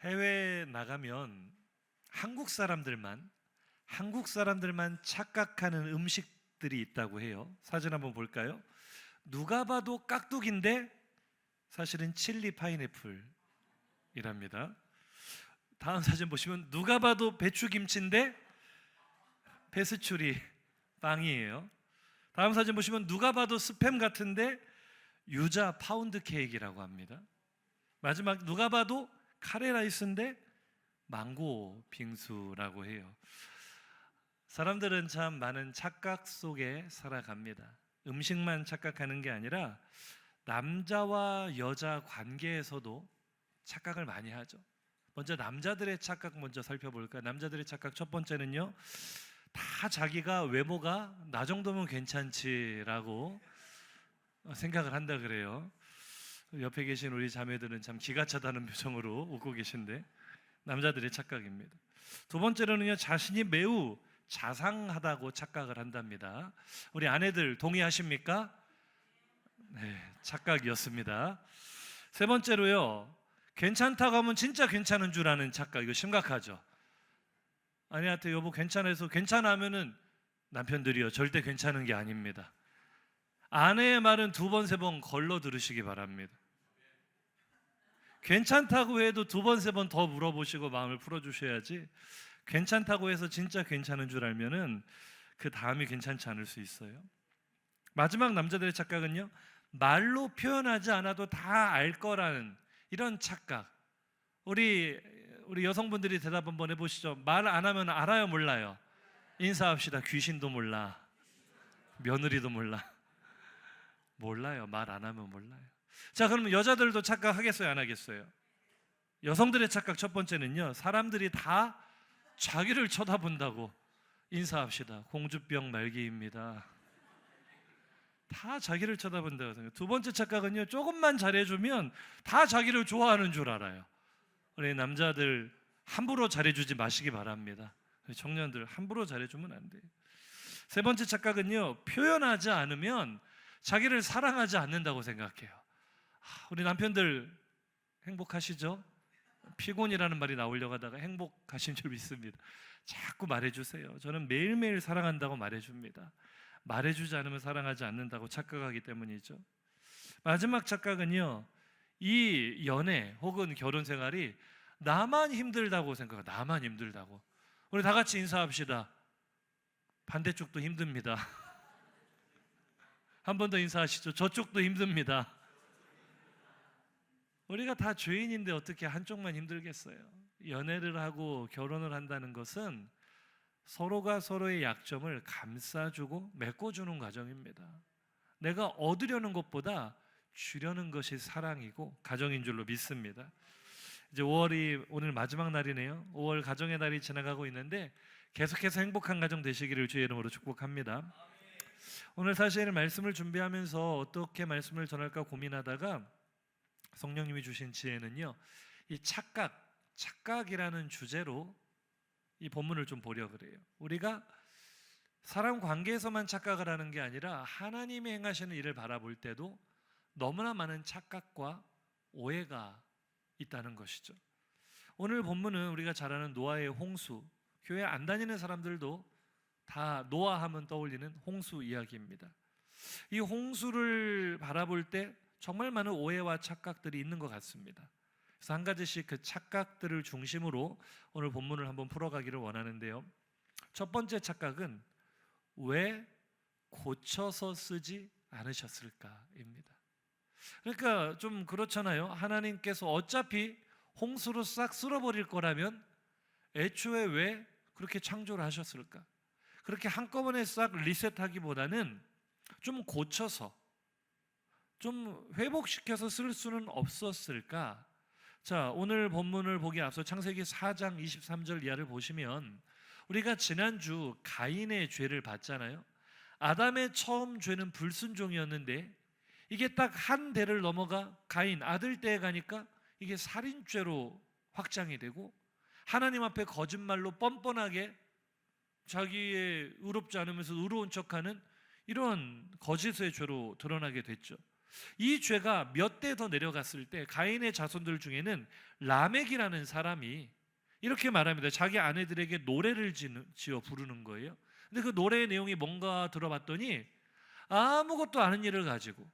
해외에 나가면 한국 사람들만 착각하는 음식들이 있다고 해요. 사진 한번 볼까요? 누가 봐도 깍두기인데 사실은 칠리 파인애플이랍니다. 다음 사진 보시면 누가 봐도 배추김치인데 페스츄리 빵이에요. 다음 사진 보시면 누가 봐도 스팸 같은데 유자 파운드 케이크라고 합니다. 마지막 누가 봐도 카레라이스인데 망고 빙수라고 해요. 사람들은 참 많은 착각 속에 살아갑니다. 음식만 착각하는 게 아니라 남자와 여자 관계에서도 착각을 많이 하죠. 먼저 남자들의 착각 먼저 살펴볼까요? 남자들의 착각 첫 번째는요, 다 자기가 외모가 나 정도면 괜찮지라고 생각을 한다 그래요. 옆에 계신 우리 자매들은 참 기가 차다는 표정으로 웃고 계신데 남자들의 착각입니다. 두 번째로는요, 자신이 매우 자상하다고 착각을 한답니다. 우리 아내들 동의하십니까? 네, 착각이었습니다. 세 번째로요, 괜찮다고 하면 진짜 괜찮은 줄 아는 착각. 이거 심각하죠. 아내한테 여보 괜찮아서 괜찮아 하면은 남편들이요 절대 괜찮은 게 아닙니다. 아내의 말은 두 번, 세 번 걸러 들으시기 바랍니다. 괜찮다고 해도 두 번, 세 번 더 물어보시고 마음을 풀어주셔야지, 괜찮다고 해서 진짜 괜찮은 줄 알면은 그 다음이 괜찮지 않을 수 있어요. 마지막 남자들의 착각은요, 말로 표현하지 않아도 다 알 거라는 이런 착각. 우리 여성분들이 대답 한번 해보시죠. 말 안 하면 알아요, 몰라요? 인사합시다. 귀신도 몰라, 며느리도 몰라. 몰라요. 말 안 하면 몰라요. 자, 그러면 여자들도 착각하겠어요, 안 하겠어요? 여성들의 착각 첫 번째는요, 사람들이 다 자기를 쳐다본다고 인사합시다. 공주병 말기입니다. 다 자기를 쳐다본다고 생각해요. 두 번째 착각은요, 조금만 잘해주면 다 자기를 좋아하는 줄 알아요. 우리 남자들 함부로 잘해주지 마시기 바랍니다. 청년들 함부로 잘해주면 안 돼요. 세 번째 착각은요, 표현하지 않으면 자기를 사랑하지 않는다고 생각해요. 우리 남편들 행복하시죠? 피곤이라는 말이 나오려고 하다가 행복하신 줄 믿습니다. 자꾸 말해주세요. 저는 매일매일 사랑한다고 말해줍니다. 말해주지 않으면 사랑하지 않는다고 착각하기 때문이죠. 마지막 착각은요, 이 연애 혹은 결혼 생활이 나만 힘들다고 생각해요. 나만 힘들다고. 우리 다 같이 인사합시다. 반대쪽도 힘듭니다. 한 번 더 인사하시죠. 저쪽도 힘듭니다. 우리가 다 죄인인데 어떻게 한쪽만 힘들겠어요? 연애를 하고 결혼을 한다는 것은 서로가 서로의 약점을 감싸주고 메꿔주는 과정입니다. 내가 얻으려는 것보다 주려는 것이 사랑이고 가정인 줄로 믿습니다. 이제 5월이 오늘 마지막 날이네요. 5월 가정의 날이 지나가고 있는데 계속해서 행복한 가정 되시기를 주의 이름으로 축복합니다. 오늘 사실 말씀을 준비하면서 어떻게 말씀을 전할까 고민하다가 성령님이 주신 지혜는요, 이 착각이라는 주제로 이 본문을 좀 보려 그래요. 우리가 사람 관계에서만 착각을 하는 게 아니라 하나님이 행하시는 일을 바라볼 때도 너무나 많은 착각과 오해가 있다는 것이죠. 오늘 본문은 우리가 잘 아는 노아의 홍수, 교회 안 다니는 사람들도 다 노아하면 떠올리는 홍수 이야기입니다. 이 홍수를 바라볼 때 정말 많은 오해와 착각들이 있는 것 같습니다. 그래서 한 가지씩 그 착각들을 중심으로 오늘 본문을 한번 풀어가기를 원하는데요. 첫 번째 착각은 왜 고쳐서 쓰지 않으셨을까입니다. 그러니까 좀 그렇잖아요. 하나님께서 어차피 홍수로 싹 쓸어버릴 거라면 애초에 왜 그렇게 창조를 하셨을까? 그렇게 한꺼번에 싹 리셋하기보다는 좀 고쳐서 좀 회복시켜서 쓸 수는 없었을까? 자, 오늘 본문을 보기 앞서 창세기 4장 23절 이하를 보시면 우리가 지난주 가인의 죄를 봤잖아요. 아담의 처음 죄는 불순종이었는데 이게 딱 한 대를 넘어가 가인 아들 때에 가니까 이게 살인죄로 확장이 되고 하나님 앞에 거짓말로 뻔뻔하게 자기의 의롭지 않으면서 의로운 척하는 이런 거짓의 죄로 드러나게 됐죠. 이 죄가 몇 대 더 내려갔을 때 가인의 자손들 중에는 라멕이라는 사람이 이렇게 말합니다. 자기 아내들에게 노래를 지어 부르는 거예요. 근데 그 노래의 내용이 뭔가 들어봤더니 아무것도 아는 일을 가지고,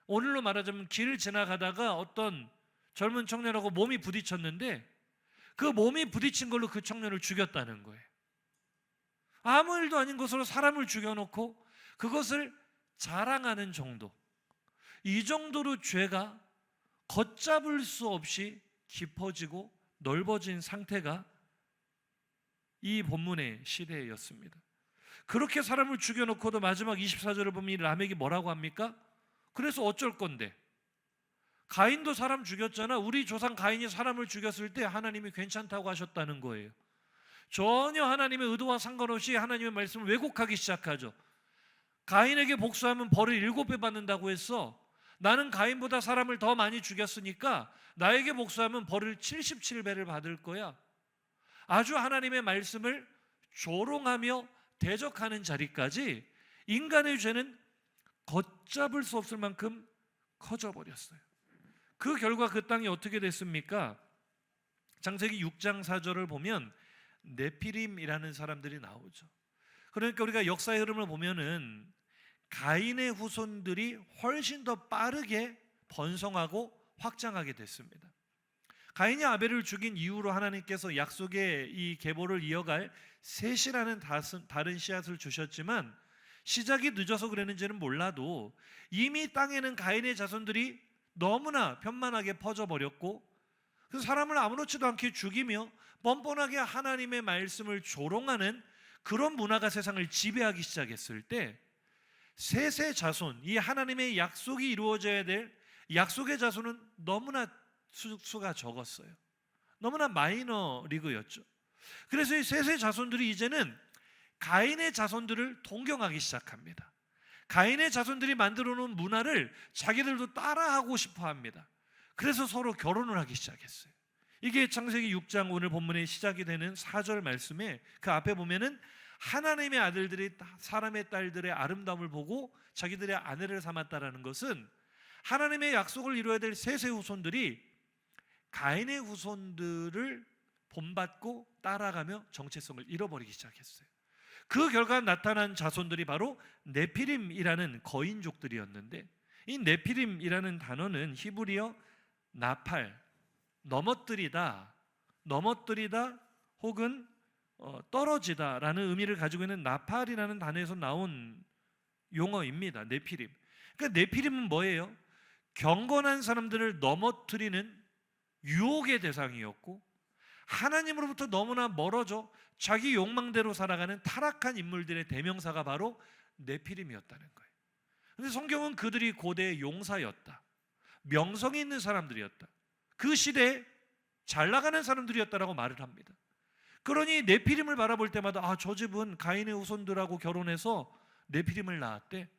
오늘로 말하자면 길을 지나가다가 어떤 젊은 청년하고 몸이 부딪혔는데 그 몸이 부딪힌 걸로 그 청년을 죽였다는 거예요. 아무 일도 아닌 것으로 사람을 죽여놓고 그것을 자랑하는 정도, 이 정도로 죄가 걷잡을 수 없이 깊어지고 넓어진 상태가 이 본문의 시대였습니다. 그렇게 사람을 죽여놓고도 마지막 24절을 보면 이 라멕이 뭐라고 합니까? 그래서 어쩔 건데, 가인도 사람 죽였잖아. 우리 조상 가인이 사람을 죽였을 때 하나님이 괜찮다고 하셨다는 거예요. 전혀 하나님의 의도와 상관없이 하나님의 말씀을 왜곡하기 시작하죠. 가인에게 복수하면 벌을 7배 받는다고 했어. 나는 가인보다 사람을 더 많이 죽였으니까 나에게 복수하면 벌을 77배를 받을 거야. 아주 하나님의 말씀을 조롱하며 대적하는 자리까지 인간의 죄는 걷잡을 수 없을 만큼 커져버렸어요. 그 결과 그 땅이 어떻게 됐습니까? 창세기 6장 4절을 보면 네피림이라는 사람들이 나오죠. 그러니까 우리가 역사의 흐름을 보면은 가인의 후손들이 훨씬 더 빠르게 번성하고 확장하게 됐습니다. 가인이 아벨을 죽인 이후로 하나님께서 약속의 이 계보를 이어갈 셋이라는 다른 씨앗을 주셨지만 시작이 늦어서 그랬는지는 몰라도 이미 땅에는 가인의 자손들이 너무나 편만하게 퍼져버렸고, 그 사람을 아무렇지도 않게 죽이며 뻔뻔하게 하나님의 말씀을 조롱하는 그런 문화가 세상을 지배하기 시작했을 때 셋의 자손, 이 하나님의 약속이 이루어져야 될 약속의 자손은 너무나 수가 적었어요. 너무나 마이너 리그였죠. 그래서 이 셋의 자손들이 이제는 가인의 자손들을 동경하기 시작합니다. 가인의 자손들이 만들어 놓은 문화를 자기들도 따라하고 싶어 합니다. 그래서 서로 결혼을 하기 시작했어요. 이게 창세기 6장 오늘 본문의 시작이 되는 4절 말씀에 그 앞에 보면은 하나님의 아들들이 사람의 딸들의 아름다움을 보고 자기들의 아내를 삼았다라는 것은 하나님의 약속을 이루어야 될 셋의 후손들이 가인의 후손들을 본받고 따라가며 정체성을 잃어버리기 시작했어요. 그 결과 나타난 자손들이 바로 네피림이라는 거인족들이었는데, 이 네피림이라는 단어는 히브리어 나팔, 넘어뜨리다 혹은 떨어지다라는 의미를 가지고 있는 나팔이라는 단어에서 나온 용어입니다. 네피림. 그러니까 네피림은 뭐예요? 경건한 사람들을 넘어뜨리는 유혹의 대상이었고, 하나님으로부터 너무나 멀어져 자기 욕망대로 살아가는 타락한 인물들의 대명사가 바로 네피림이었다는 거예요. 그런데 성경은 그들이 고대의 용사였다, 명성이 있는 사람들이었다, 그 시대에 잘 나가는 사람들이었다라고 말을 합니다. 그러니 네피림을 바라볼 때마다 저 집은 가인의 후손들하고 결혼해서 네피림을 낳았대,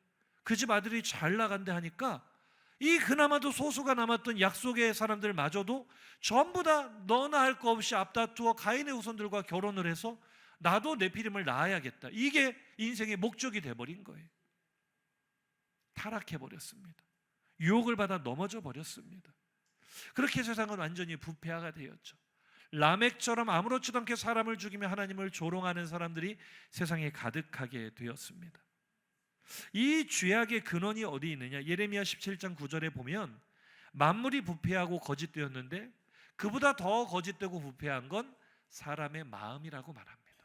그 집 아들이 잘 나간대 하니까 이 그나마도 소수가 남았던 약속의 사람들마저도 전부 다 너나 할 거 없이 앞다투어 가인의 후손들과 결혼을 해서 나도 네피림을 낳아야겠다, 이게 인생의 목적이 돼버린 거예요. 타락해버렸습니다. 유혹을 받아 넘어져 버렸습니다. 그렇게 세상은 완전히 부패화가 되었죠. 라멕처럼 아무렇지도 않게 사람을 죽이며 하나님을 조롱하는 사람들이 세상에 가득하게 되었습니다. 이 죄악의 근원이 어디 있느냐? 예레미야 17장 9절에 보면 만물이 부패하고 거짓되었는데 그보다 더 거짓되고 부패한 건 사람의 마음이라고 말합니다.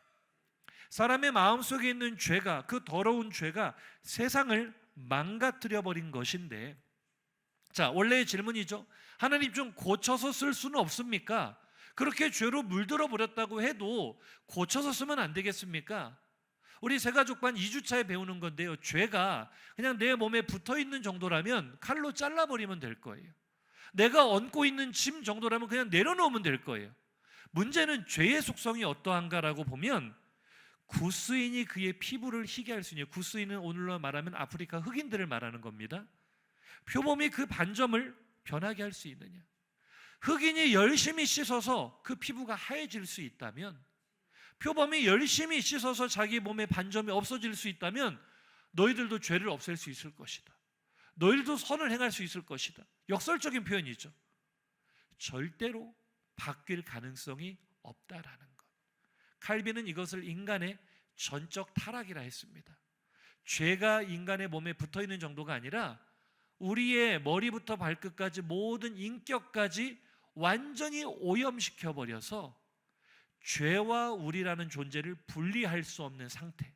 사람의 마음 속에 있는 죄가, 그 더러운 죄가 세상을 망가뜨려 버린 것인데, 자, 원래의 질문이죠. 하나님 좀 고쳐서 쓸 수는 없습니까? 그렇게 죄로 물들어 버렸다고 해도 고쳐서 쓰면 안 되겠습니까? 우리 새가족반 2주차에 배우는 건데요, 죄가 그냥 내 몸에 붙어있는 정도라면 칼로 잘라버리면 될 거예요. 내가 얹고 있는 짐 정도라면 그냥 내려놓으면 될 거예요. 문제는 죄의 속성이 어떠한가라고 보면 구스인이 그의 피부를 희게 할 수 있냐. 구스인은 오늘로 말하면 아프리카 흑인들을 말하는 겁니다. 표범이 그 반점을 변하게 할 수 있느냐. 흑인이 열심히 씻어서 그 피부가 하얘질 수 있다면, 표범이 열심히 씻어서 자기 몸의 반점이 없어질 수 있다면 너희들도 죄를 없앨 수 있을 것이다. 너희들도 선을 행할 수 있을 것이다. 역설적인 표현이죠. 절대로 바뀔 가능성이 없다라는 것. 칼빈은 이것을 인간의 전적 타락이라 했습니다. 죄가 인간의 몸에 붙어있는 정도가 아니라 우리의 머리부터 발끝까지 모든 인격까지 완전히 오염시켜버려서 죄와 우리라는 존재를 분리할 수 없는 상태,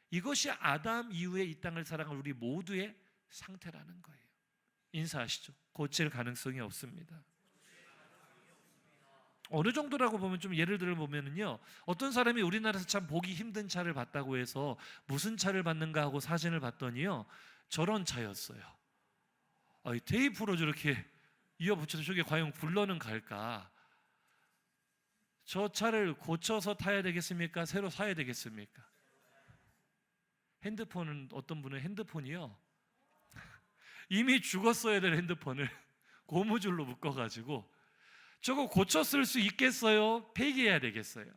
이것이 아담 이후에 이 땅을 살아간 우리 모두의 상태라는 거예요. 인사하시죠. 고칠 가능성이 없습니다. 어느 정도라고 보면, 좀 예를 들어 보면은요, 어떤 사람이 우리나라에서 참 보기 힘든 차를 봤다고 해서 무슨 차를 봤는가 하고 사진을 봤더니요, 저런 차였어요. 테이프로 저렇게 이어붙여서 저게 과연 굴러는 갈까? 저 차를 고쳐서 타야 되겠습니까? 새로 사야 되겠습니까? 핸드폰은, 어떤 분은 핸드폰이요, 이미 죽었어야 될 핸드폰을 고무줄로 묶어가지고 저거 고쳐 쓸 수 있겠어요? 폐기해야 되겠어요?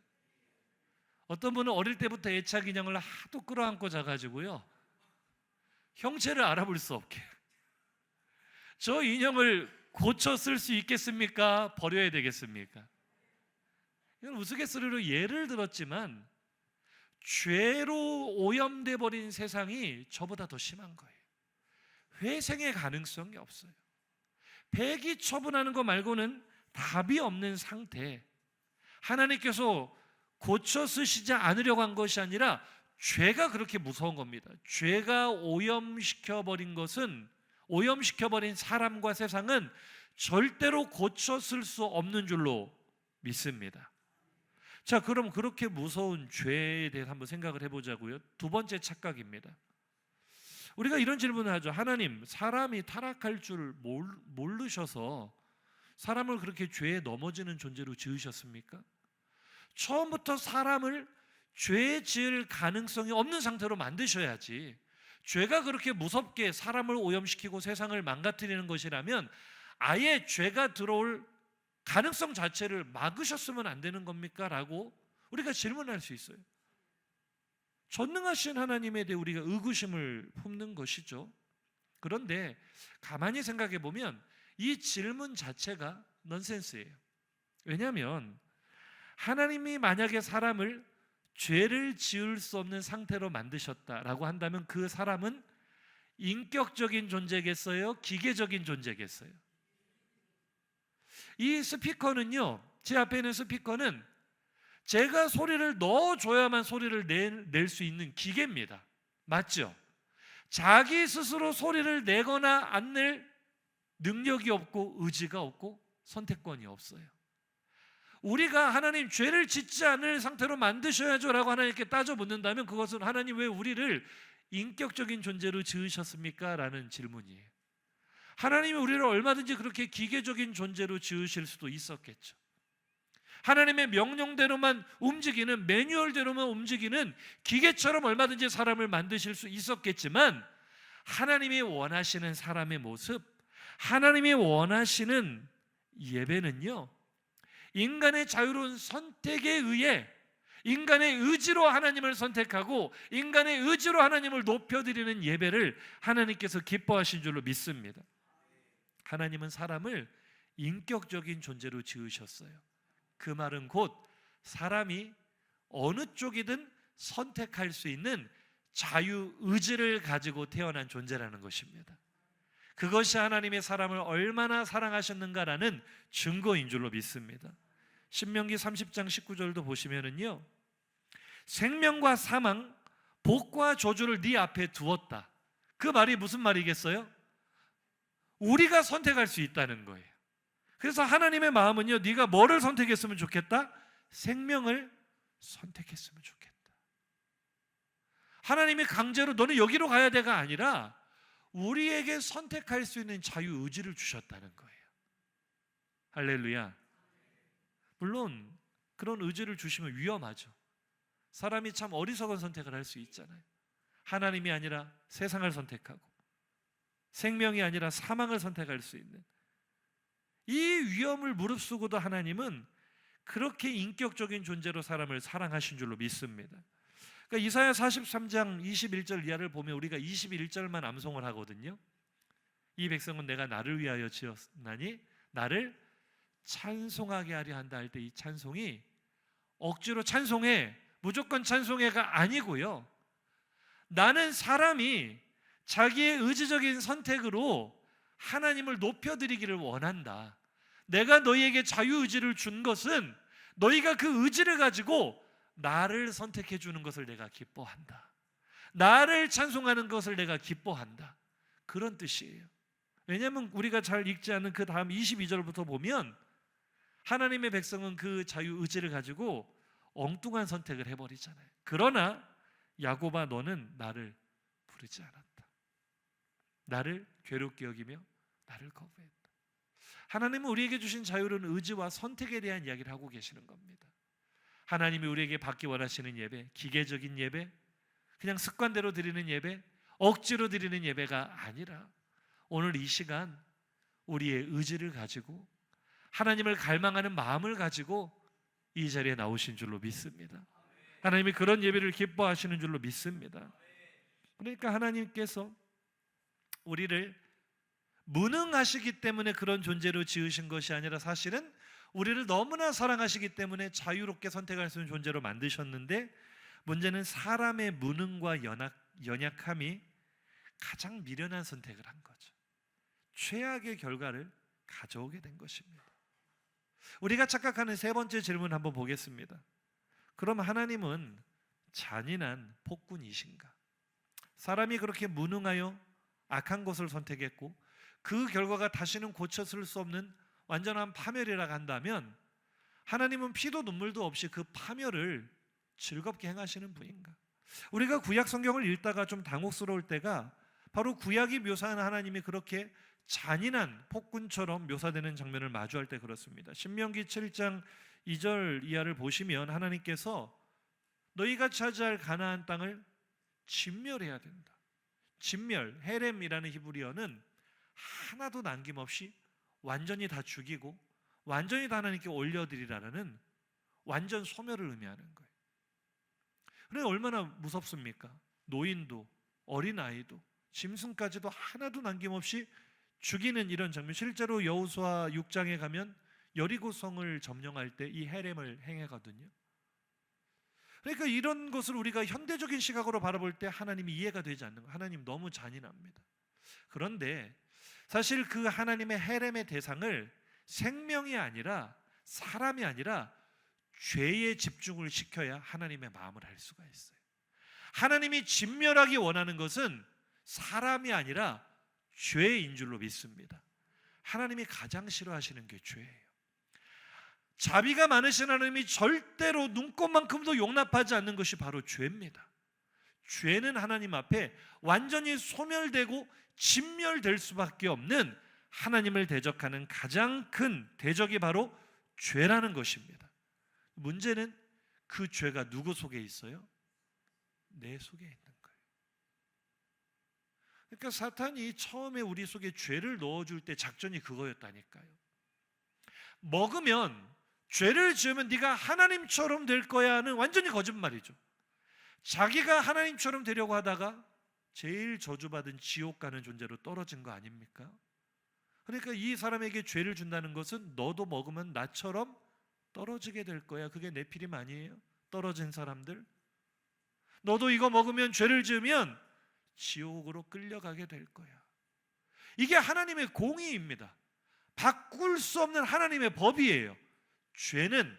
어떤 분은 어릴 때부터 애착 인형을 하도 끌어안고 자가지고요, 형체를 알아볼 수 없게, 저 인형을 고쳐 쓸 수 있겠습니까? 버려야 되겠습니까? 이건 우스갯소리로 예를 들었지만 죄로 오염돼 버린 세상이 저보다 더 심한 거예요. 회생의 가능성이 없어요. 폐기 처분하는 거 말고는 답이 없는 상태. 하나님께서 고쳐 쓰시지 않으려고 한 것이 아니라 죄가 그렇게 무서운 겁니다. 죄가 오염시켜버린 것은, 오염시켜버린 사람과 세상은 절대로 고쳐 쓸 수 없는 줄로 믿습니다. 자, 그럼 그렇게 무서운 죄에 대해서 한번 생각을 해보자고요. 두 번째 착각입니다. 우리가 이런 질문을 하죠. 하나님, 사람이 타락할 줄 모르셔서 사람을 그렇게 죄에 넘어지는 존재로 지으셨습니까? 처음부터 사람을 죄 지을 가능성이 없는 상태로 만드셔야지. 죄가 그렇게 무섭게 사람을 오염시키고 세상을 망가뜨리는 것이라면 아예 죄가 들어올 가능성 자체를 막으셨으면 안 되는 겁니까? 라고 우리가 질문할 수 있어요. 전능하신 하나님에 대해 우리가 의구심을 품는 것이죠. 그런데 가만히 생각해 보면 이 질문 자체가 넌센스예요. 왜냐하면 하나님이 만약에 사람을 죄를 지을 수 없는 상태로 만드셨다라고 한다면 그 사람은 인격적인 존재겠어요? 기계적인 존재겠어요? 이 스피커는요, 제 앞에 있는 스피커는 제가 소리를 넣어줘야만 소리를 낼 수 있는 기계입니다. 맞죠? 자기 스스로 소리를 내거나 안 낼 능력이 없고 의지가 없고 선택권이 없어요. 우리가 하나님 죄를 짓지 않을 상태로 만드셔야죠 라고 하나님께 따져 묻는다면 그것은 하나님 왜 우리를 인격적인 존재로 지으셨습니까? 라는 질문이에요. 하나님이 우리를 얼마든지 그렇게 기계적인 존재로 지으실 수도 있었겠죠. 하나님의 명령대로만 움직이는, 매뉴얼대로만 움직이는 기계처럼 얼마든지 사람을 만드실 수 있었겠지만 하나님이 원하시는 사람의 모습, 하나님이 원하시는 예배는요, 인간의 자유로운 선택에 의해 인간의 의지로 하나님을 선택하고 인간의 의지로 하나님을 높여드리는 예배를 하나님께서 기뻐하신 줄로 믿습니다. 하나님은 사람을 인격적인 존재로 지으셨어요. 그 말은 곧 사람이 어느 쪽이든 선택할 수 있는 자유의지를 가지고 태어난 존재라는 것입니다. 그것이 하나님의 사람을 얼마나 사랑하셨는가라는 증거인 줄로 믿습니다. 신명기 30장 19절도 보시면은요, 생명과 사망, 복과 저주를 네 앞에 두었다. 그 말이 무슨 말이겠어요? 우리가 선택할 수 있다는 거예요. 그래서 하나님의 마음은요, 네가 뭐를 선택했으면 좋겠다? 생명을 선택했으면 좋겠다. 하나님이 강제로 너는 여기로 가야 돼가 아니라 우리에게 선택할 수 있는 자유의지를 주셨다는 거예요. 할렐루야. 물론 그런 의지를 주시면 위험하죠. 사람이 참 어리석은 선택을 할 수 있잖아요. 하나님이 아니라 세상을 선택하고 생명이 아니라 사망을 선택할 수 있는 이 위험을 무릅쓰고도 하나님은 그렇게 인격적인 존재로 사람을 사랑하신 줄로 믿습니다. 그러니까 이사야 43장 21절 이하를 보면 우리가 21절만 암송을 하거든요. 이 백성은 내가 나를 위하여 지었나니 나를 찬송하게 하려 한다 할 때 이 찬송이 억지로 찬송해, 무조건 찬송해가 아니고요. 나는 사람이 자기의 의지적인 선택으로 하나님을 높여드리기를 원한다. 내가 너희에게 자유의지를 준 것은 너희가 그 의지를 가지고 나를 선택해 주는 것을 내가 기뻐한다. 나를 찬송하는 것을 내가 기뻐한다. 그런 뜻이에요. 왜냐하면 우리가 잘 읽지 않는 그 다음 22절부터 보면 하나님의 백성은 그 자유의지를 가지고 엉뚱한 선택을 해버리잖아요. 그러나 야곱아 너는 나를 부르지 않았다. 나를 괴롭게 여기며 나를 거부했다. 하나님은 우리에게 주신 자유로운 의지와 선택에 대한 이야기를 하고 계시는 겁니다. 하나님이 우리에게 받기 원하시는 예배, 기계적인 예배, 그냥 습관대로 드리는 예배, 억지로 드리는 예배가 아니라 오늘 이 시간 우리의 의지를 가지고 하나님을 갈망하는 마음을 가지고 이 자리에 나오신 줄로 믿습니다. 하나님이 그런 예배를 기뻐하시는 줄로 믿습니다. 그러니까 하나님께서 우리를 무능하시기 때문에 그런 존재로 지으신 것이 아니라 사실은 우리를 너무나 사랑하시기 때문에 자유롭게 선택할 수 있는 존재로 만드셨는데, 문제는 사람의 무능과 연약함이 가장 미련한 선택을 한 거죠. 최악의 결과를 가져오게 된 것입니다. 우리가 착각하는 세 번째 질문 한번 보겠습니다. 그럼 하나님은 잔인한 폭군이신가? 사람이 그렇게 무능하여 악한 것을 선택했고 그 결과가 다시는 고쳐쓸 수 없는 완전한 파멸이라고 한다면 하나님은 피도 눈물도 없이 그 파멸을 즐겁게 행하시는 분인가? 우리가 구약 성경을 읽다가 좀 당혹스러울 때가 바로 구약이 묘사하는 하나님이 그렇게 잔인한 폭군처럼 묘사되는 장면을 마주할 때 그렇습니다. 신명기 7장 2절 이하를 보시면 하나님께서 너희가 차지할 가나안 땅을 진멸해야 된다. 진멸, 헤렘이라는 히브리어는 하나도 남김없이 완전히 다 죽이고 완전히 다 하나님께 올려드리라는 완전 소멸을 의미하는 거예요. 그런데 얼마나 무섭습니까? 노인도 어린아이도 짐승까지도 하나도 남김없이 죽이는 이런 장면. 실제로 여호수아 6장에 가면 여리고성을 점령할 때 이 헤렘을 행하거든요. 그러니까 이런 것을 우리가 현대적인 시각으로 바라볼 때 하나님이 이해가 되지 않는 거예요. 하나님 너무 잔인합니다. 그런데 사실 그 하나님의 헤렘의 대상을 생명이 아니라 사람이 아니라 죄에 집중을 시켜야 하나님의 마음을 알 수가 있어요. 하나님이 진멸하기 원하는 것은 사람이 아니라 죄인 줄로 믿습니다. 하나님이 가장 싫어하시는 게 죄예요. 자비가 많으신 하나님이 절대로 눈꼽만큼도 용납하지 않는 것이 바로 죄입니다. 죄는 하나님 앞에 완전히 소멸되고 진멸될 수밖에 없는 하나님을 대적하는 가장 큰 대적이 바로 죄라는 것입니다. 문제는 그 죄가 누구 속에 있어요? 내 속에 있는 거예요. 그러니까 사탄이 처음에 우리 속에 죄를 넣어줄 때 작전이 그거였다니까요. 먹으면, 죄를 지으면 네가 하나님처럼 될 거야 하는 완전히 거짓말이죠. 자기가 하나님처럼 되려고 하다가 제일 저주받은 지옥 가는 존재로 떨어진 거 아닙니까? 그러니까 이 사람에게 죄를 준다는 것은 너도 먹으면 나처럼 떨어지게 될 거야. 그게 네피림 아니에요? 떨어진 사람들. 너도 이거 먹으면, 죄를 지으면 지옥으로 끌려가게 될 거야. 이게 하나님의 공의입니다. 바꿀 수 없는 하나님의 법이에요. 죄는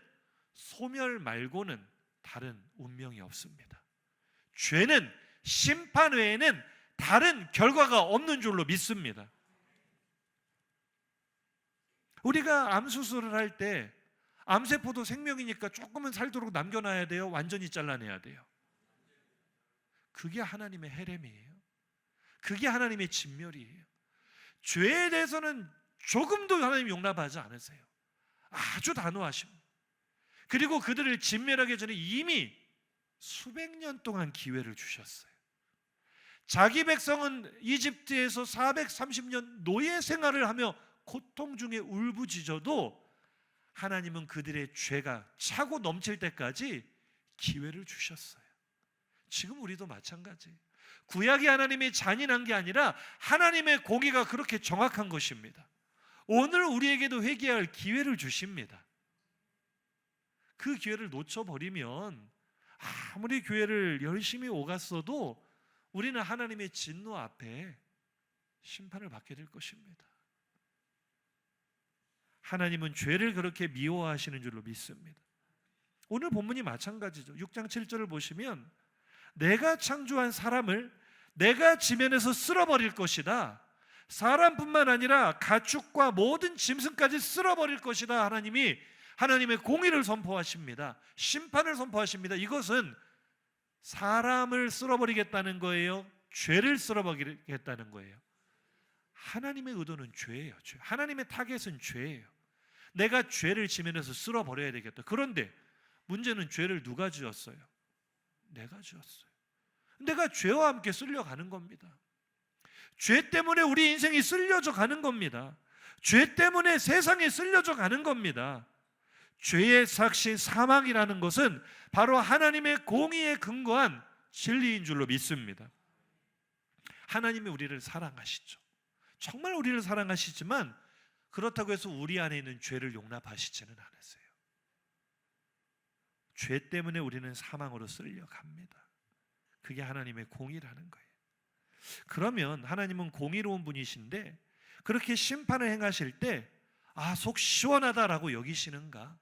소멸 말고는 다른 운명이 없습니다. 죄는 심판 외에는 다른 결과가 없는 줄로 믿습니다. 우리가 암 수술을 할 때 암세포도 생명이니까 조금은 살도록 남겨놔야 돼요? 완전히 잘라내야 돼요? 그게 하나님의 헤렘이에요. 그게 하나님의 진멸이에요. 죄에 대해서는 조금도 하나님 용납하지 않으세요. 아주 단호하십니다. 그리고 그들을 진멸하기 전에 이미 수백 년 동안 기회를 주셨어요. 자기 백성은 이집트에서 430년 노예 생활을 하며 고통 중에 울부짖어도 하나님은 그들의 죄가 차고 넘칠 때까지 기회를 주셨어요. 지금 우리도 마찬가지예요. 구약이 하나님이 잔인한 게 아니라 하나님의 공의가 그렇게 정확한 것입니다. 오늘 우리에게도 회개할 기회를 주십니다. 그 기회를 놓쳐버리면 아무리 교회를 열심히 오갔어도 우리는 하나님의 진노 앞에 심판을 받게 될 것입니다. 하나님은 죄를 그렇게 미워하시는 줄로 믿습니다. 오늘 본문이 마찬가지죠. 6장 7절을 보시면 내가 창조한 사람을 내가 지면에서 쓸어버릴 것이다. 사람뿐만 아니라 가축과 모든 짐승까지 쓸어버릴 것이다. 하나님이 하나님의 공의를 선포하십니다. 심판을 선포하십니다. 이것은 사람을 쓸어버리겠다는 거예요? 죄를 쓸어버리겠다는 거예요? 하나님의 의도는 죄예요. 죄. 하나님의 타겟은 죄예요. 내가 죄를 지면에서 쓸어버려야 되겠다. 그런데 문제는 죄를 누가 지었어요? 내가 지었어요. 내가 죄와 함께 쓸려가는 겁니다. 죄 때문에 우리 인생이 쓸려져 가는 겁니다. 죄 때문에 세상에 쓸려져 가는 겁니다. 죄의 삭시 사망이라는 것은 바로 하나님의 공의에 근거한 진리인 줄로 믿습니다. 하나님이 우리를 사랑하시죠. 정말 우리를 사랑하시지만 그렇다고 해서 우리 안에 있는 죄를 용납하시지는 않으세요. 죄 때문에 우리는 사망으로 쓸려갑니다. 그게 하나님의 공의라는 거예요. 그러면 하나님은 공의로운 분이신데 그렇게 심판을 행하실 때 속 시원하다라고 여기시는가?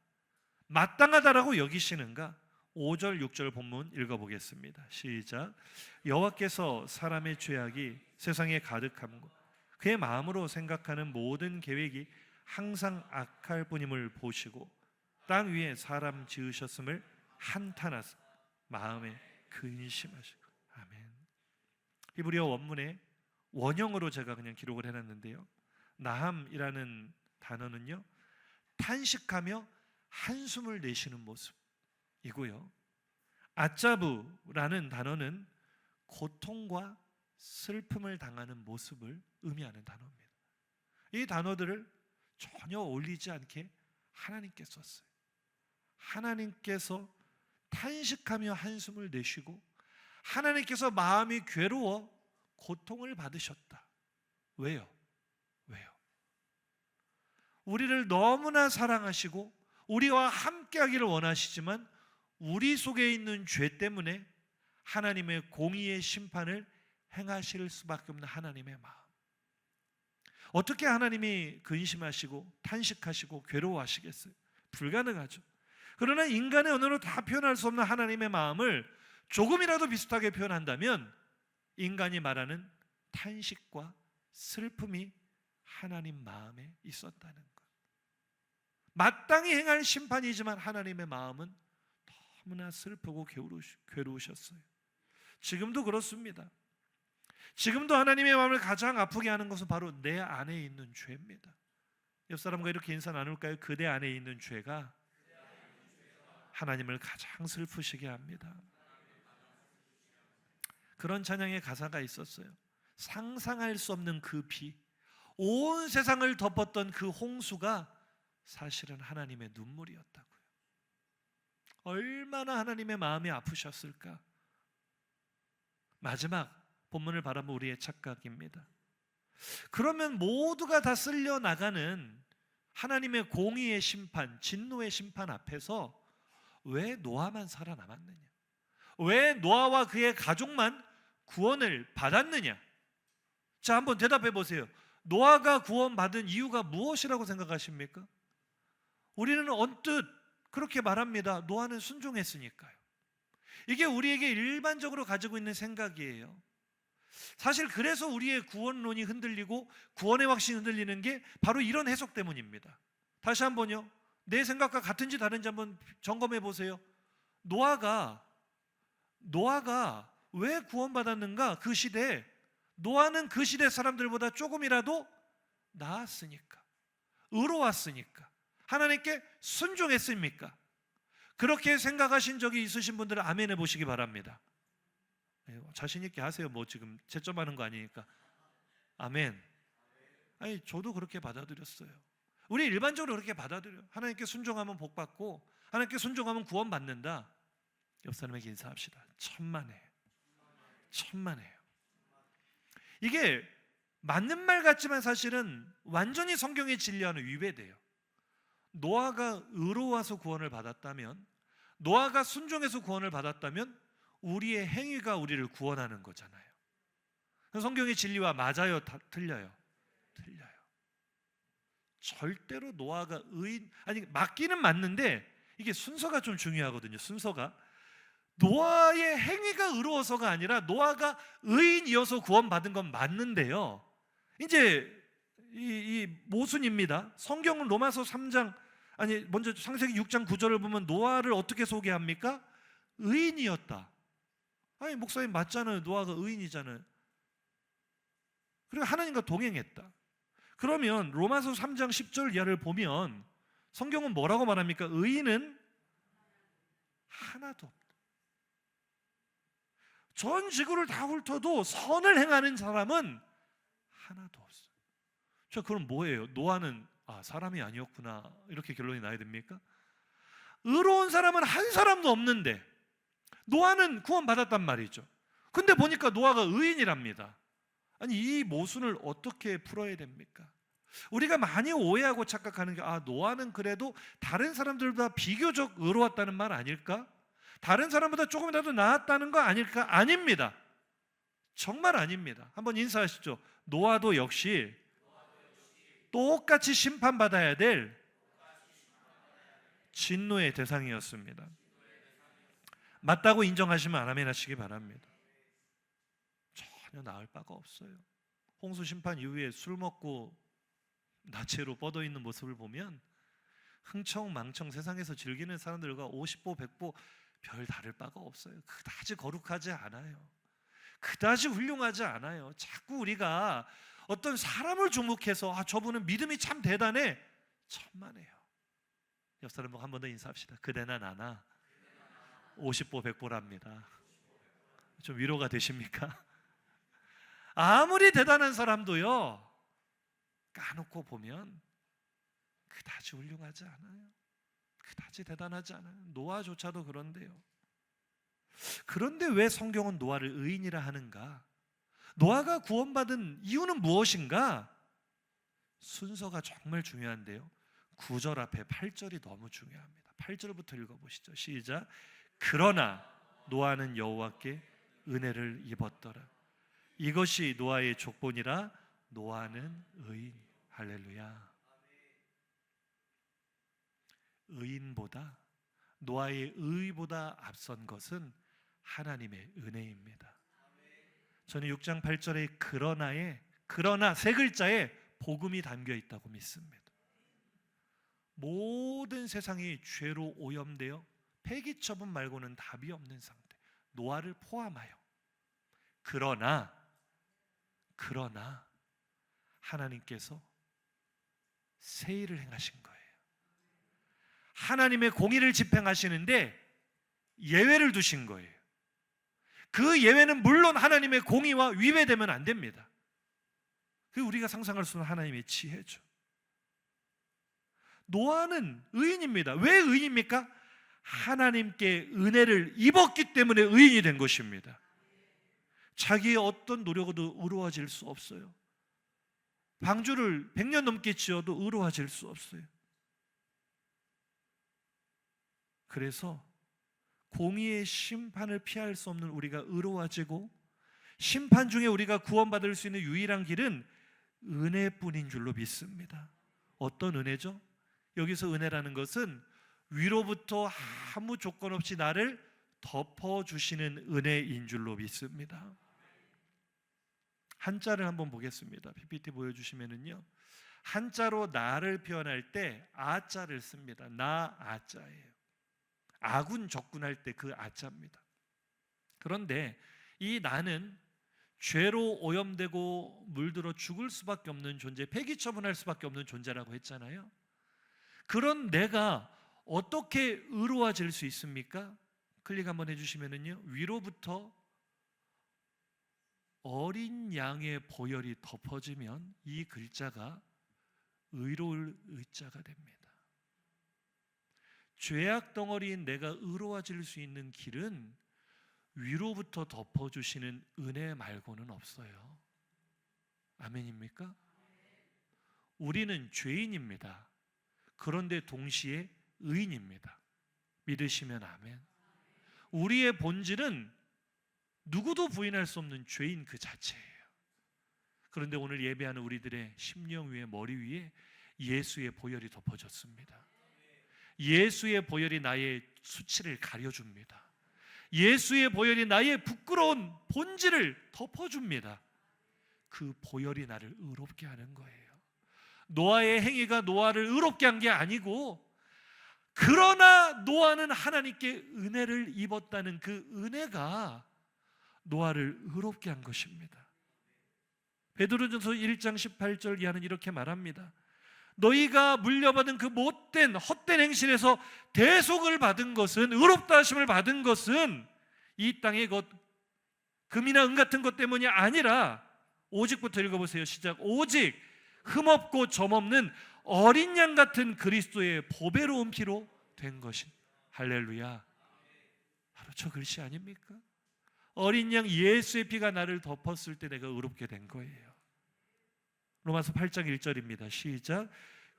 마땅하다라고 여기시는가? 5절 6절 본문 읽어보겠습니다. 시작. 여호와께서 사람의 죄악이 세상에 가득함과 그의 마음으로 생각하는 모든 계획이 항상 악할 뿐임을 보시고 땅 위에 사람 지으셨음을 한탄하사 마음에 근심하시고. 아멘. 히브리어 원문에 원형으로 제가 그냥 기록을 해놨는데요, 나함이라는 단어는요 탄식하며 한숨을 내쉬는 모습이고요, 아짜부라는 단어는 고통과 슬픔을 당하는 모습을 의미하는 단어입니다. 이 단어들을 전혀 어울리지 않게 하나님께 썼어요. 하나님께서 탄식하며 한숨을 내쉬고 하나님께서 마음이 괴로워 고통을 받으셨다. 왜요? 우리를 너무나 사랑하시고 우리와 함께하기를 원하시지만 우리 속에 있는 죄 때문에 하나님의 공의의 심판을 행하실 수밖에 없는 하나님의 마음. 어떻게 하나님이 근심하시고 탄식하시고 괴로워하시겠어요? 불가능하죠. 그러나 인간의 언어로 다 표현할 수 없는 하나님의 마음을 조금이라도 비슷하게 표현한다면 인간이 말하는 탄식과 슬픔이 하나님 마음에 있었다는 것. 마땅히 행할 심판이지만 하나님의 마음은 너무나 슬프고 괴로우셨어요. 지금도 그렇습니다. 지금도 하나님의 마음을 가장 아프게 하는 것은 바로 내 안에 있는 죄입니다. 옆 사람과 이렇게 인사 나눌까요? 그대 안에 있는 죄가 하나님을 가장 슬프시게 합니다. 그런 찬양의 가사가 있었어요. 상상할 수 없는 그 비, 온 세상을 덮었던 그 홍수가 사실은 하나님의 눈물이었다고요. 얼마나 하나님의 마음이 아프셨을까? 마지막 본문을 바라본 우리의 착각입니다. 그러면 모두가 다 쓸려 나가는 하나님의 공의의 심판, 진노의 심판 앞에서 왜 노아만 살아남았느냐? 왜 노아와 그의 가족만 구원을 받았느냐? 자, 한번 대답해 보세요. 노아가 구원받은 이유가 무엇이라고 생각하십니까? 우리는 언뜻 그렇게 말합니다. 노아는 순종했으니까요. 이게 우리에게 일반적으로 가지고 있는 생각이에요. 사실 그래서 우리의 구원론이 흔들리고 구원의 확신이 흔들리는 게 바로 이런 해석 때문입니다. 다시 한번요, 내 생각과 같은지 다른지 한번 점검해 보세요. 노아가 왜 구원받았는가? 그 시대에 노아는 그 시대 사람들보다 조금이라도 나았으니까, 의로웠으니까, 하나님께 순종했습니까? 그렇게 생각하신 적이 있으신 분들은 아멘 해보시기 바랍니다. 자신 있게 하세요. 뭐 지금 채점하는 거 아니니까. 아멘. 아니, 저도 그렇게 받아들였어요. 우리 일반적으로 그렇게 받아들여요. 하나님께 순종하면 복 받고 하나님께 순종하면 구원 받는다. 옆 사람에게 인사합시다. 천만에 천만에요. 이게 맞는 말 같지만 사실은 완전히 성경의 진리와는 위배돼요. 노아가 의로워서 구원을 받았다면, 노아가 순종해서 구원을 받았다면 우리의 행위가 우리를 구원하는 거잖아요. 성경의 진리와 맞아요? 틀려요? 틀려요. 절대로 노아가 맞기는 맞는데 이게 순서가 좀 중요하거든요. 순서가 노아의 행위가 의로워서가 아니라 노아가 의인이어서 구원받은 건 맞는데요, 이제 이 모순입니다. 성경은 로마서 3장 먼저 창세기 6장 9절을 보면 노아를 어떻게 소개합니까? 의인이었다. 목사님 맞잖아요. 노아가 의인이잖아요. 그리고 하나님과 동행했다. 그러면 로마서 3장 10절 이하를 보면 성경은 뭐라고 말합니까? 의인은 하나도 없다. 전 지구를 다 훑어도 선을 행하는 사람은 하나도 없어요. 그럼 뭐예요? 노아는 사람이 아니었구나 이렇게 결론이 나야 됩니까? 의로운 사람은 한 사람도 없는데 노아는 구원받았단 말이죠. 근데 보니까 노아가 의인이랍니다. 이 모순을 어떻게 풀어야 됩니까? 우리가 많이 오해하고 착각하는 게 노아는 그래도 다른 사람들보다 비교적 의로웠다는 말 아닐까? 다른 사람보다 조금이라도 나았다는 거 아닐까? 아닙니다. 정말 아닙니다. 한번 인사하시죠. 노아도 역시 똑같이 심판받아야 될 진노의 대상이었습니다. 맞다고 인정하시면 아멘 하시기 바랍니다. 전혀 나을 바가 없어요. 홍수 심판 이후에 술 먹고 나체로 뻗어 있는 모습을 보면 흥청망청 세상에서 즐기는 사람들과 50보 100보 별 다를 바가 없어요. 그다지 거룩하지 않아요. 그다지 훌륭하지 않아요. 자꾸 우리가 어떤 사람을 주목해서 저분은 믿음이 참 대단해, 천만에요. 옆 사람 한 번 더 인사합시다. 그대나 나나 50보 100보랍니다. 좀 위로가 되십니까? 아무리 대단한 사람도요, 까놓고 보면 그다지 훌륭하지 않아요. 그다지 대단하지 않아요. 노아조차도 그런데요. 그런데 왜 성경은 노아를 의인이라 하는가? 노아가 구원받은 이유는 무엇인가? 순서가 정말 중요한데요, 9절 앞에 8절이 너무 중요합니다. 8절부터 읽어보시죠. 시작. 그러나 노아는 여호와께 은혜를 입었더라. 이것이 노아의 족본이라. 노아는 의인. 할렐루야. 의인보다, 노아의 의보다 앞선 것은 하나님의 은혜입니다. 저는 6장 8절의 그러나 세 글자에 복음이 담겨 있다고 믿습니다. 모든 세상이 죄로 오염되어 폐기 처분 말고는 답이 없는 상태, 노아를 포함하여 그러나 하나님께서 새 일을 행하신 거예요. 하나님의 공의를 집행하시는데 예외를 두신 거예요. 그 예외는 물론 하나님의 공의와 위배되면 안 됩니다. 그게 우리가 상상할 수 없는 하나님의 지혜죠. 노아는 의인입니다. 왜 의인입니까? 하나님께 은혜를 입었기 때문에 의인이 된 것입니다. 자기의 어떤 노력으로도 의로워질 수 없어요. 방주를 100년 넘게 지어도 의로워질 수 없어요. 그래서 공의의 심판을 피할 수 없는 우리가 의로워지고, 심판 중에 우리가 구원받을 수 있는 유일한 길은 은혜뿐인 줄로 믿습니다. 어떤 은혜죠? 여기서 은혜라는 것은 위로부터 아무 조건 없이 나를 덮어주시는 은혜인 줄로 믿습니다. 한자를 한번 보겠습니다. PPT 보여주시면은요, 한자로 나를 표현할 때 아자를 씁니다. 나 아자예요. 아군 적군할 때 그 아자입니다. 그런데 이 나는 죄로 오염되고 물들어 죽을 수밖에 없는 존재, 폐기 처분할 수밖에 없는 존재라고 했잖아요. 그런 내가 어떻게 의로워질 수 있습니까? 클릭 한번 해주시면은요, 위로부터 어린 양의 보혈이 덮어지면 이 글자가 의로울 의자가 됩니다. 죄악 덩어리인 내가 의로워질 수 있는 길은 위로부터 덮어주시는 은혜 말고는 없어요. 아멘입니까? 우리는 죄인입니다. 그런데 동시에 의인입니다. 믿으시면 아멘. 우리의 본질은 누구도 부인할 수 없는 죄인 그 자체예요. 그런데 오늘 예배하는 우리들의 심령 위에, 머리 위에 예수의 보혈이 덮어졌습니다. 예수의 보혈이 나의 수치를 가려줍니다. 예수의 보혈이 나의 부끄러운 본질을 덮어줍니다. 그 보혈이 나를 의롭게 하는 거예요. 노아의 행위가 노아를 의롭게 한 게 아니고, 그러나 노아는 하나님께 은혜를 입었다는 그 은혜가 노아를 의롭게 한 것입니다. 베드로전서 1장 18절 이하는 이렇게 말합니다. 너희가 물려받은 그 못된 헛된 행실에서 대속을 받은 것은, 의롭다 하심을 받은 것은 이 땅의 것, 금이나 은 같은 것 때문이 아니라, 오직부터 읽어보세요. 시작. 오직 흠없고 점없는 어린 양 같은 그리스도의 보배로운 피로 된 것이. 할렐루야. 바로 저 글씨 아닙니까? 어린 양 예수의 피가 나를 덮었을 때 내가 의롭게 된 거예요. 로마서 8장 1절입니다. 시작.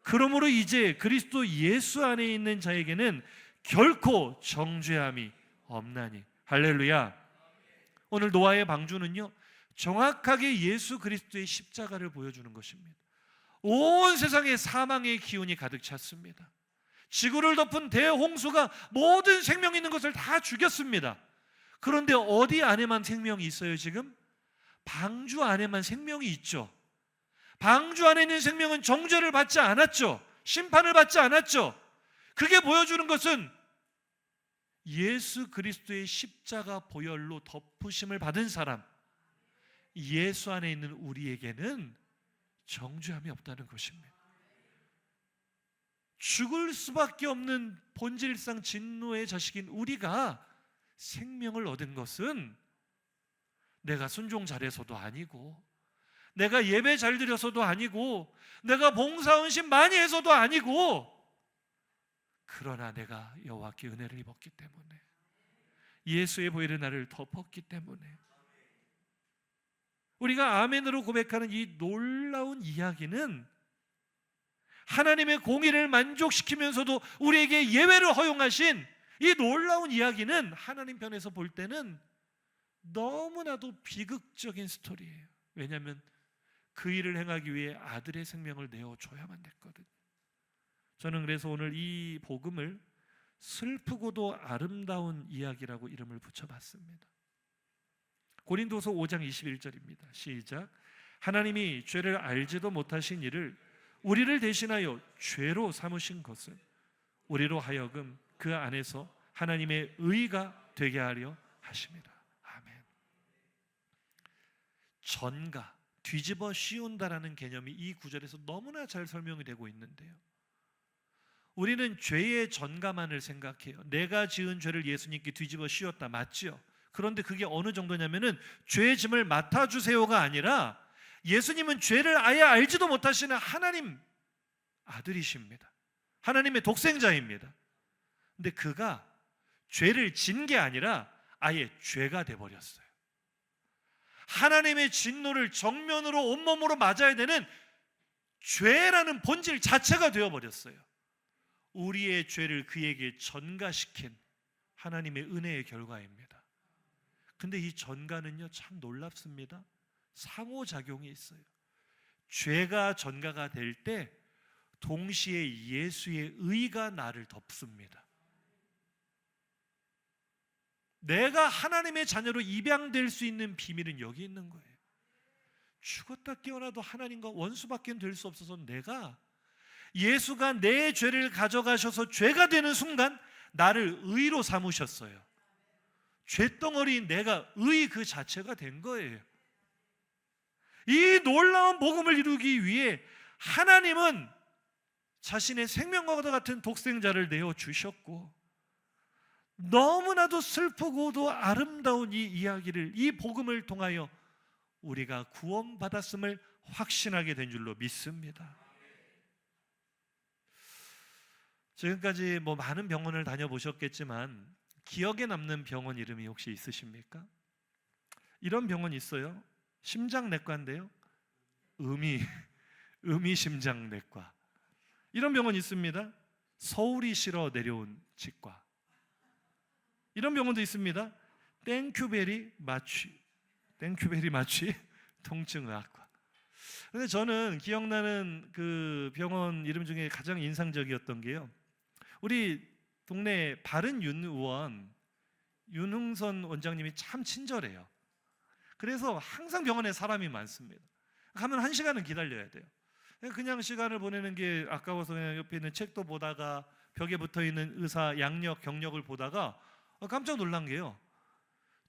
그러므로 이제 그리스도 예수 안에 있는 자에게는 결코 정죄함이 없나니. 할렐루야. 오늘 노아의 방주는요, 정확하게 예수 그리스도의 십자가를 보여주는 것입니다. 온 세상에 사망의 기운이 가득 찼습니다. 지구를 덮은 대홍수가 모든 생명 있는 것을 다 죽였습니다. 그런데 어디 안에만 생명이 있어요 지금? 방주 안에만 생명이 있죠. 방주 안에 있는 생명은 정죄를 받지 않았죠. 심판을 받지 않았죠. 그게 보여주는 것은 예수 그리스도의 십자가 보혈로 덮으심을 받은 사람, 예수 안에 있는 우리에게는 정죄함이 없다는 것입니다. 죽을 수밖에 없는 본질상 진노의 자식인 우리가 생명을 얻은 것은 내가 순종 잘해서도 아니고, 내가 예배 잘 드려서도 아니고, 내가 봉사헌신 많이 해서도 아니고, 그러나 내가 여호와께 은혜를 입었기 때문에, 예수의 보혈이 나를 덮었기 때문에, 우리가 아멘으로 고백하는 이 놀라운 이야기는 하나님의 공의를 만족시키면서도 우리에게 예외를 허용하신 이 놀라운 이야기는 하나님 편에서 볼 때는 너무나도 비극적인 스토리예요. 왜냐하면 그 일을 행하기 위해 아들의 생명을 내어줘야만 됐거든요. 저는 그래서 오늘 이 복음을 슬프고도 아름다운 이야기라고 이름을 붙여봤습니다. 고린도서 5장 21절입니다. 시작. 하나님이 죄를 알지도 못하신 이를 우리를 대신하여 죄로 삼으신 것은 우리로 하여금 그 안에서 하나님의 의가 되게 하려 하심이라. 아멘. 전가, 뒤집어 씌운다라는 개념이 이 구절에서 너무나 잘 설명이 되고 있는데요, 우리는 죄의 전가만을 생각해요. 내가 지은 죄를 예수님께 뒤집어 씌웠다, 맞지요? 그런데 그게 어느 정도냐면은 죄의 짐을 맡아주세요가 아니라, 예수님은 죄를 아예 알지도 못하시는 하나님 아들이십니다. 하나님의 독생자입니다. 근데 그가 죄를 진 게 아니라 아예 죄가 돼버렸어요. 하나님의 진노를 정면으로 온몸으로 맞아야 되는 죄라는 본질 자체가 되어버렸어요. 우리의 죄를 그에게 전가시킨 하나님의 은혜의 결과입니다. 근데 이 전가는요 참 놀랍습니다. 상호작용이 있어요. 죄가 전가가 될 때 동시에 예수의 의가 나를 덮습니다. 내가 하나님의 자녀로 입양될 수 있는 비밀은 여기 있는 거예요. 죽었다 깨어나도 하나님과 원수밖에 될 수 없어서 내가, 예수가 내 죄를 가져가셔서 죄가 되는 순간 나를 의로 삼으셨어요. 죄덩어리인 내가 의 그 자체가 된 거예요. 이 놀라운 복음을 이루기 위해 하나님은 자신의 생명과 같은 독생자를 내어주셨고, 너무나도 슬프고도 아름다운 이 이야기를, 이 복음을 통하여 우리가 구원받았음을 확신하게 된 줄로 믿습니다. 지금까지 많은 병원을 다녀보셨겠지만 기억에 남는 병원 이름이 혹시 있으십니까? 이런 병원 있어요. 심장내과인데요. 의미심장내과. 이런 병원 있습니다. 서울이 싫어 내려온 치과. 이런 병원도 있습니다. 땡큐베리 마취 통증의학과. 근데 저는 기억나는 그 병원 이름 중에 가장 인상적이었던 게요, 우리 동네 바른윤 의원 윤흥선 원장님이 참 친절해요. 그래서 항상 병원에 사람이 많습니다. 가면 1시간은 기다려야 돼요. 그냥 시간을 보내는 게 아까워서 그냥 옆에 있는 책도 보다가 벽에 붙어있는 의사 양력 경력을 보다가 깜짝 놀란 게요,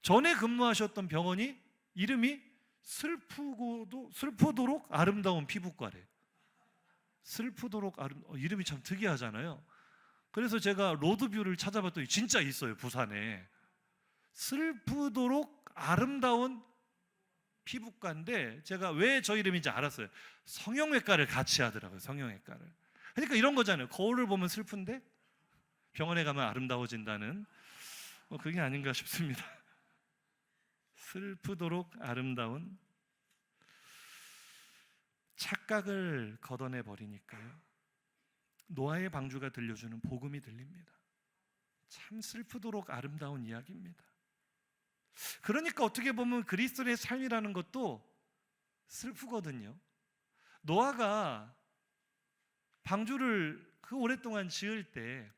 전에 근무하셨던 병원이 이름이 슬프도록 아름다운 피부과래. 슬프도록 이름이 참 특이하잖아요. 그래서 제가 로드뷰를 찾아봤더니 진짜 있어요, 부산에. 슬프도록 아름다운 피부과인데 제가 왜 저 이름인지 알았어요. 성형외과를 같이 하더라고요, 성형외과를. 그러니까 이런 거잖아요. 거울을 보면 슬픈데 병원에 가면 아름다워진다는, 그게 아닌가 싶습니다. 슬프도록 아름다운. 착각을 걷어내 버리니까요, 노아의 방주가 들려주는 복음이 들립니다. 참 슬프도록 아름다운 이야기입니다. 그러니까 어떻게 보면 그리스도의 삶이라는 것도 슬프거든요. 노아가 방주를 그 오랫동안 지을 때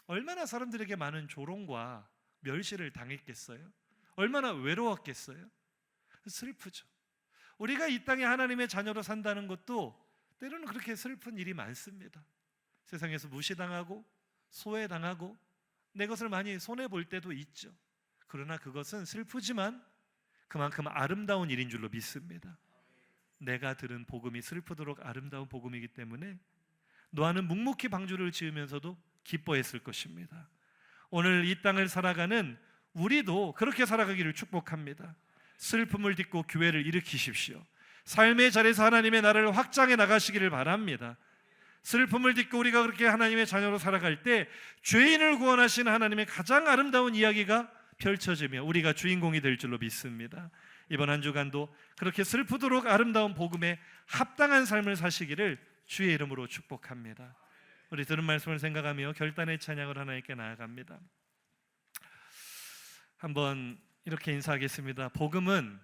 얼마나 사람들에게 많은 조롱과 멸시를 당했겠어요? 얼마나 외로웠겠어요? 슬프죠. 우리가 이 땅에 하나님의 자녀로 산다는 것도 때로는 그렇게 슬픈 일이 많습니다. 세상에서 무시당하고 소외당하고 내 것을 많이 손해볼 때도 있죠. 그러나 그것은 슬프지만 그만큼 아름다운 일인 줄로 믿습니다. 내가 들은 복음이 슬프도록 아름다운 복음이기 때문에 노아는 묵묵히 방주를 지으면서도 기뻐했을 것입니다. 오늘 이 땅을 살아가는 우리도 그렇게 살아가기를 축복합니다. 슬픔을 딛고 교회를 일으키십시오. 삶의 자리에서 하나님의 나라를 확장해 나가시기를 바랍니다. 슬픔을 딛고 우리가 그렇게 하나님의 자녀로 살아갈 때 죄인을 구원하시는 하나님의 가장 아름다운 이야기가 펼쳐지며 우리가 주인공이 될 줄로 믿습니다. 이번 한 주간도 그렇게 슬프도록 아름다운 복음에 합당한 삶을 사시기를 주의 이름으로 축복합니다. 우리 들은 말씀을 생각하며 결단의 찬양을 하나님께 나아갑니다. 한번 이렇게 인사하겠습니다. 복음은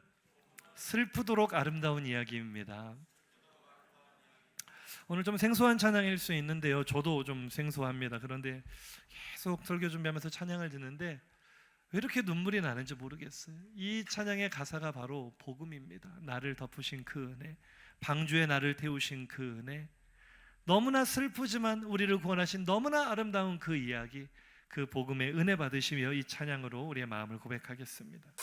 슬프도록 아름다운 이야기입니다. 오늘 좀 생소한 찬양일 수 있는데요, 저도 좀 생소합니다. 그런데 계속 설교 준비하면서 찬양을 듣는데 왜 이렇게 눈물이 나는지 모르겠어요. 이 찬양의 가사가 바로 복음입니다. 나를 덮으신 그 은혜, 방주에 나를 태우신 그 은혜, 너무나 슬프지만 우리를 구원하신 너무나 아름다운 그 이야기, 그 복음의 은혜 받으시며 이 찬양으로 우리의 마음을 고백하겠습니다.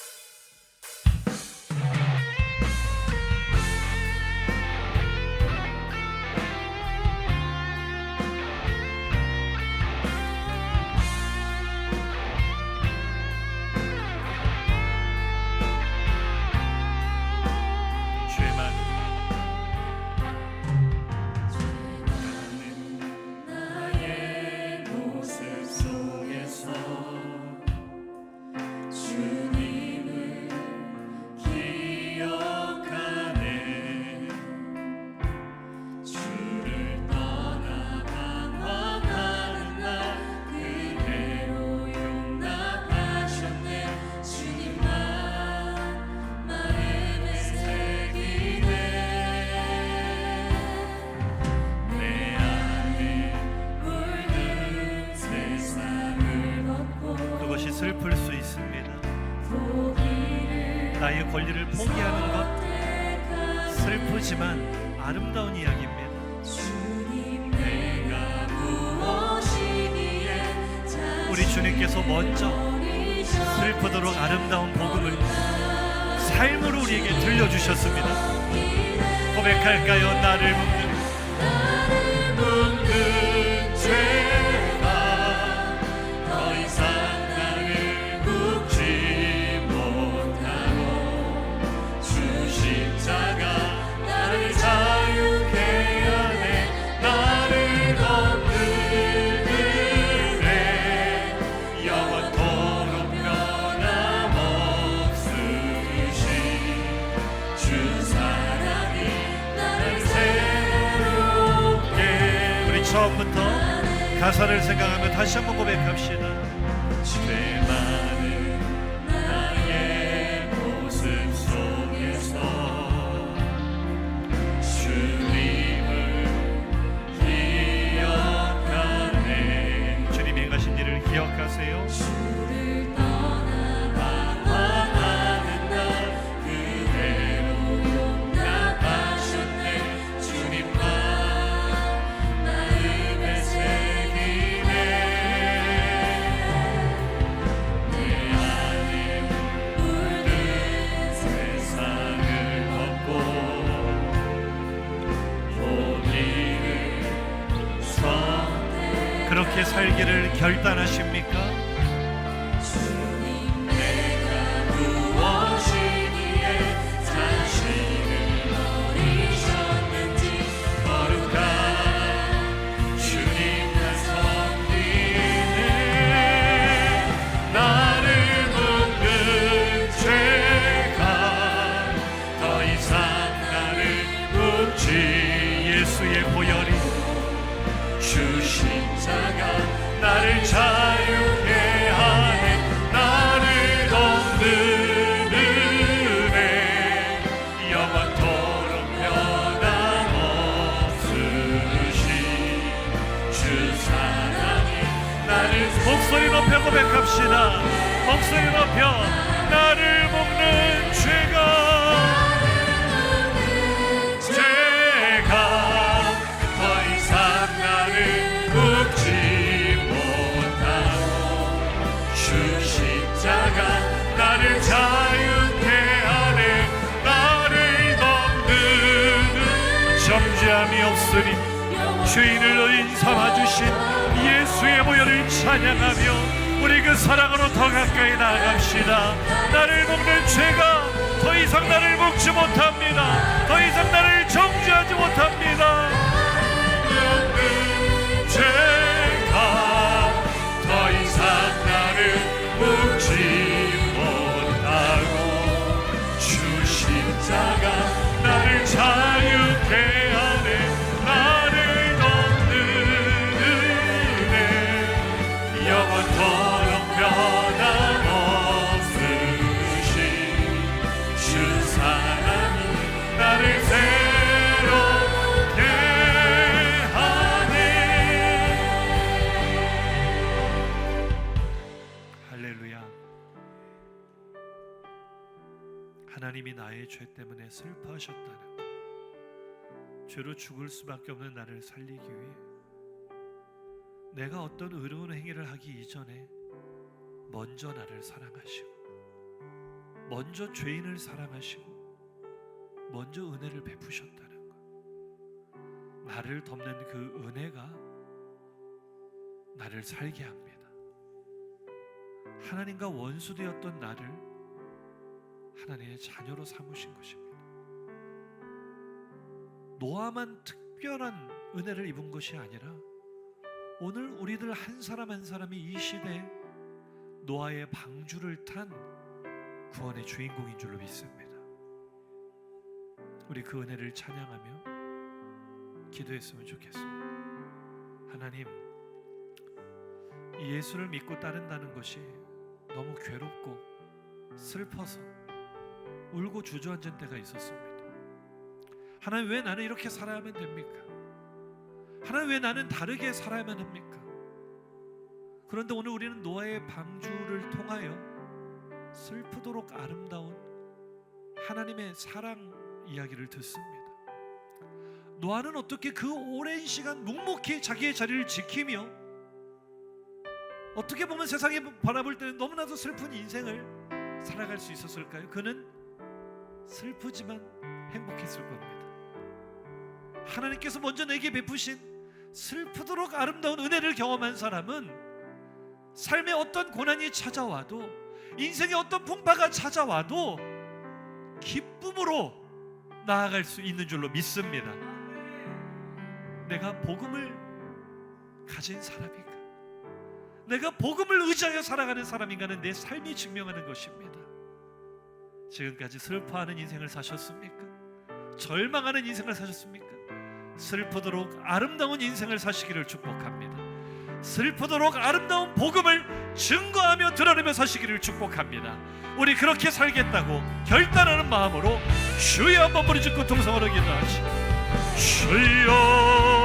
슬플 수 있습니다. 나의 권리를 포기하는 것 슬프지만 아름다운 이야기입니다. 우리 주님께서 먼저 슬프도록 아름다운 복음을 삶으로 우리에게 들려주셨습니다. 고백할까요? 나를 묶는 죄가 더 이상 영원토록 처음부터 가사를 생각하며 다시 한번 고백합시다. 죄 많은 나의 모습 속에서 주님을 기억하네. 주님이 행하신 일을 기억하세요. 주를 떠나가는 날 그대로 용납하셨네. 주님만 마음에 새기네. 내 안에 물든 세상을 덮고 본인을 그렇게 살기를 결단하십니까? 주님 내가 무엇이기에 자신을 버리셨는지 거룩한 주님 난 섬기네. 나를 묻는 죄가 더 이상 나를 묻지. 예수의 보혈이 주신 자가 나를 자유케 하네. 나를 돕는 은혜 영원토록 변함없으신 주 사랑이 나를. 목소리 높여 고백합시다. 목소리 높여. 나를 먹는 죄가 더 이상 나를 묶지 못하고 주신 자가 나를 자유케 하네. 나를 돕는 정죄함이 없으니 죄인을 의인 삼아주신 예수의 보혈을 찬양하며 우리 그 사랑으로 더 가까이 나아갑시다. 나를 묶는 죄가 더 이상 나를 묶지 못합니다. 더 이상 나를 정죄하지 못합니다. 죄가 더 이상 나를 묶지 못하고 주신 자가 나를 자유케 하네. 나를 돕는 은혜 영원토록 변함없으신 주 사랑이 나를 새롭게 하네. 할렐루야. 하나님이 나의 죄 때문에 슬퍼하셨다는 것, 죄로 죽을 수밖에 없는 나를 살리기 위해 내가 어떤 의로운 행위를 하기 이전에 먼저 나를 사랑하시고 먼저 죄인을 사랑하시고 먼저 은혜를 베푸셨다는 것, 나를 덮는 그 은혜가 나를 살게 합니다. 하나님과 원수되었던 나를 하나님의 자녀로 삼으신 것입니다. 노아만 특별한 은혜를 입은 것이 아니라 오늘 우리들 한 사람 한 사람이 이 시대에 노아의 방주를 탄 구원의 주인공인 줄로 믿습니다. 우리 그 은혜를 찬양하며 기도했으면 좋겠습니다. 하나님, 이 예수를 믿고 따른다는 것이 너무 괴롭고 슬퍼서 울고 주저앉은 때가 있었습니다. 하나님, 왜 나는 이렇게 살아야만 됩니까? 하나님, 왜 나는 다르게 살아야만 합니까? 그런데 오늘 우리는 노아의 방주를 통하여 슬프도록 아름다운 하나님의 사랑 이야기를 듣습니다. 노아는 어떻게 그 오랜 시간 묵묵히 자기의 자리를 지키며, 어떻게 보면 세상에 바라볼 때는 너무나도 슬픈 인생을 살아갈 수 있었을까요? 그는 슬프지만 행복했을 겁니다. 하나님께서 먼저 내게 베푸신 슬프도록 아름다운 은혜를 경험한 사람은 삶에 어떤 고난이 찾아와도, 인생에 어떤 풍파가 찾아와도 기쁨으로 나아갈 수 있는 줄로 믿습니다. 내가 복음을 가진 사람인가, 내가 복음을 의지하여 살아가는 사람인가는 내 삶이 증명하는 것입니다. 지금까지 슬퍼하는 인생을 사셨습니까? 절망하는 인생을 사셨습니까? 슬프도록 아름다운 인생을 사시기를 축복합니다. 슬프도록 아름다운 복음을 증거하며 드러내며 사시기를 축복합니다. 우리 그렇게 살겠다고 결단하는 마음으로 주여 한번 부르짖고 통성으로 기도하시오. 주여